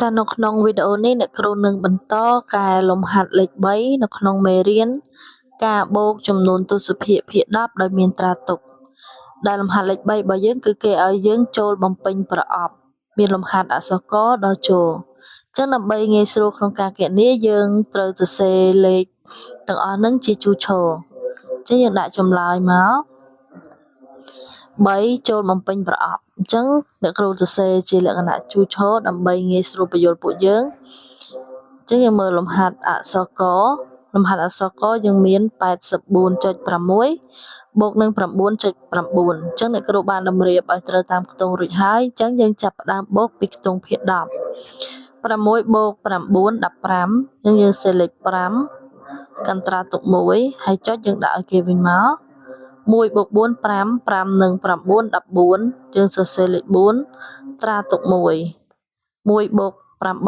ចានៅក្នុងវីដេអូនេះអ្នកគ្រូនឹងបន្តកែលំហាត់លេខ3នៅក្នុងមេរៀនការបូកចំនួនទស្សភាគភាគ10ដោយមានត្រាទុកដែលលំហាត់លេខ3របស់យើងគឺគេឲ្យយើងចូលបំពេញប្រអប់មានលំហាត់អក្សរកដល់ចូលអញ្ចឹងដើម្បីងាយស្រួលក្នុងការគណនាយើងត្រូវសរសេរលេខទាំងអស់ហ្នឹងជាជួរឈរអញ្ចឹងយើងដាក់ចម្លើយមក3ចូលបំពេញប្រអប់អញ្ចឹងអ្នកគ្រូសរសេរជាលក្ខណៈជួរឈរដើម្បីងាយស្រួលបញ្យល់ពួកយើងអញ្ចឹងយើងមើលលំហាត់អក្សរកលំហាត់អក្សរកយើងមាន 84.6 បូកនឹង 9.9 អញ្ចឹងអ្នកគ្រូបានតម្រៀបឲ្យត្រូវតាមខ្ទង់រួចហើយអញ្ចឹងយើងចាប់ផ្ដើមបូកពីខ្ទង់ភាគ10 6បូក9 15អញ្ចឹងយើងសេលេខ5កន្ត្រាទុក1ហើយចុចយើងដាក់ឲ្យគេវិញមក1បូក4 5 5និង9 14យើងសរសេរលេខ4ត្រាទុក1 1បូក8 9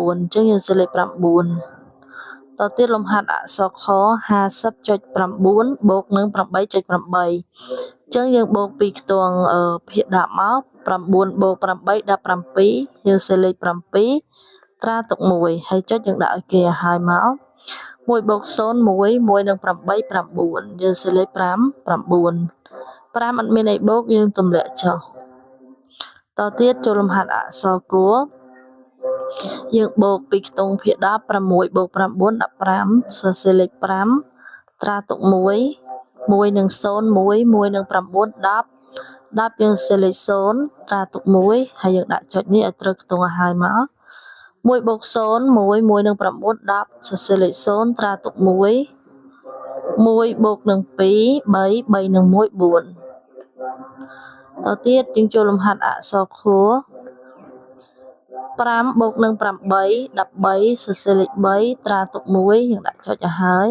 អញ្ចឹងយើងសរសេរលេខ9តទៀតលំហាត់អក្សរខ 50.9 បូកនឹង 8.8 អញ្ចឹងយើងបូកពីខ្ទង់ភាគ10មក9បូក8 17យើងសរសេរលេខ7ត្រាទុក1ហើយចុចយើងដាក់ឲ្យគេឲ្យហើយមក1បូក0 1 1និង8 9យើងសរសេរលេខ5 9 5អត់មានអីបូកយើងទម្លាក់ចុះតទៀតចូលលំហាត់អក្សរគួរយើងបូកពីខ្ទង់ភាគ10 6បូក9 15សរសេរលេខ5ត្រាទុក1 1និង0 1 1និង9 10 10យើងសរសេរលេខ0ត្រាទុក1ហើយយើងដាក់ចុចនេះឲ្យត្រូវខ្ទង់ឲ្យហើយមក1បូក0 1 1និង9 10សរសេរលេខ0ត្រាទុក1 1បូកនឹង2 3 3និង1 4តទៀតយើងចូលលំហាត់អក្សរខួរ5បូកនឹង8 13សរសេរលេខ3ត្រាទុក1យើងដាក់ចុចឲ្យហើយ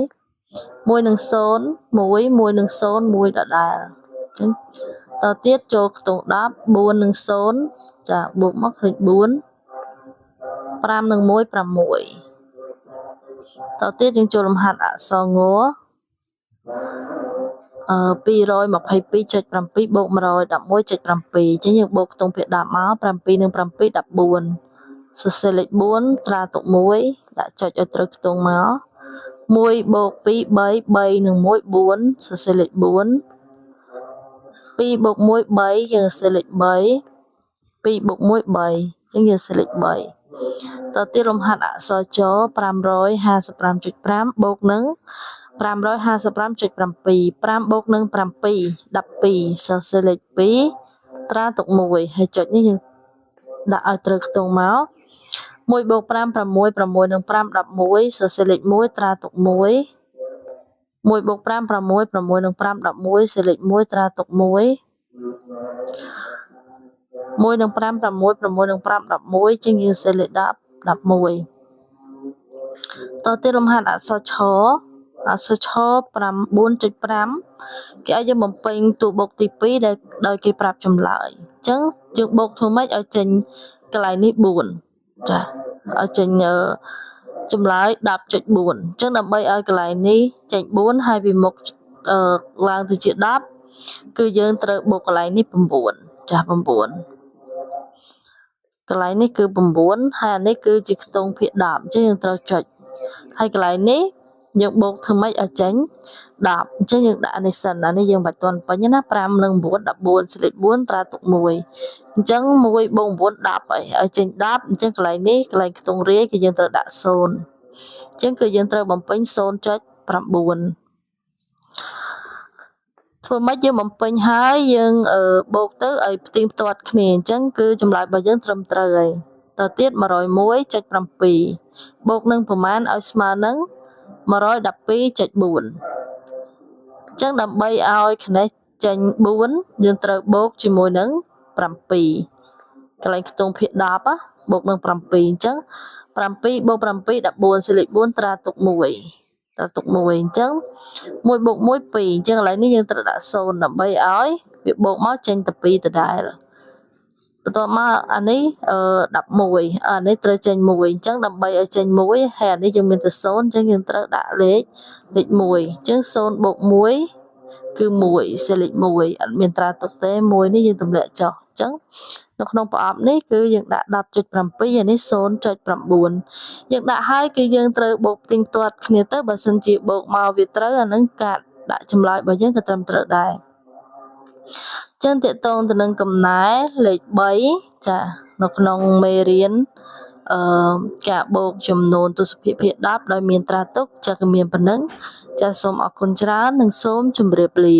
1និង0 1 1និង0 1ដដែលអញ្ចឹងតទៀតចូលខ្ទង់10 4និង0ចាបូកមកឃើញ4 5និង1 6តទៀតយើងចូលលំហាត់អក្សរង222.7 បូក 111.7 អញ្ចឹងយើងបូកខ្ទង់ភាគ10មក7និង7 14សរសេរលេខ4ត្រាទុក1ដាក់ចុចឲ្យត្រូវខ្ទង់មក1បូក2 3 3និង1 4សរសេរលេខ4 2បូក1 3យើងសរសេរលេខ3 2បូក1 3អញ្ចឹងយើងសរសេរលេខ3តទៀតលំហាត់អក្សរច555.5 បូកនឹង 555.7 5បូកនឹង7 12សរសេរលេខ2ត្រាទុក1ហើយចុចនេះយើងដាក់ឲ្យត្រូវខ្ទង់មក1បូក5 6 6និង5 11សរសេរលេខ1ត្រាទុក1 1បូក5 6 6និង5 11សរសេរលេខ1ត្រាទុក1 1និង5 6 6និង5 11ជាងយើងសរសេរលេខ10 11តទៀតលំហាត់អក្សរឆអក្សរឆ 9.5 គេឲ្យយើងបំពេញតួបូកទី2ដោយគេប្រាប់ចម្លើយអញ្ចឹងយើងបូកធ្វើម៉េចឲ្យចេញកន្លែងនេះ4ចាឲ្យចេញចម្លើយ 10.4 អញ្ចឹងដើម្បីឲ្យកន្លែងនេះចេញ4ហើយពីមុខឡើងទៅជា10គឺយើងត្រូវបូកកន្លែងនេះ9ចា9កន្លែងនេះគឺ9ហើយអានេះគឺជាខ្ទង់ភាគ10អញ្ចឹងយើងត្រូវចុចហើយកន្លែងនេះយើងបូកធ្វើម៉េចឲ្យចេញ10អញ្ចឹងយើងដាក់នេះសិនអានេះយើងមិនទាន់ពេញណា5និង9 14ស្លេច4ត្រាទុក1អញ្ចឹង1បូក9 10ឲ្យចេញ10អញ្ចឹងកន្លែងនេះកន្លែងខ្ទង់រាយគឺយើងត្រូវដាក់0អញ្ចឹងគឺយើងត្រូវបំពេញ 0.9 ធ្វើម៉េចយើងបំពេញហើយយើងបូកទៅឲ្យផ្ទៀងផ្ទាត់គ្នាអញ្ចឹងគឺចម្លើយរបស់យើងត្រឹមត្រូវហើយតទៀត 101.7 បូកនឹងប្រមាណឲ្យស្មើនឹង112.4 អញ្ចឹងដើម្បីឲ្យគណេសចេញ4យើងត្រូវបូកជាមួយនឹង7កន្លែងខ្ទង់ភាគ10បូកនឹង7អញ្ចឹង7បូក7 14សលេខ4ត្រាទុក1អញ្ចឹង1បូក1 2អញ្ចឹងឥឡូវនេះយើងត្រូវដាក់0ដើម្បីឲ្យវាបូកមកចេញតែ2ដដែលបន្ទាប់មកអានេះ11អានេះត្រូវចេញ1អញ្ចឹងដើម្បីឲ្យចេញ1ហើយអានេះយើងមានតែ0អញ្ចឹងយើងត្រូវដាក់លេខ1អញ្ចឹង0បូក1គឺ1សេលេខ1អត់មានត្រាទុកទេ1នេះយើងទម្លាក់ចុះអញ្ចឹង នៅក្នុងប្រអប់នេះគឺយើងដាក់ 10.7 ហើយនេះ 0.9 យើងដាក់ហើយគឺយើងត្រូវបូកផ្ទៀងផ្ទាត់គ្នាទៅបើសិនជាបូកមកវាត្រូវអានឹងការដាក់ចម្លើយរបស់យើងក៏ត្រឹមត្រូវដែរចឹងតកតងទៅនឹងកំណែលេខ3ចានៅក្នុងមេរៀនការបូកចំនួនទស្សភាគភាគ10ដោយមានត្រាទុកចាក៏មានប៉ុណ្ណឹងចាសូមអរគុណច្រើននិងសូមជម្រាបលា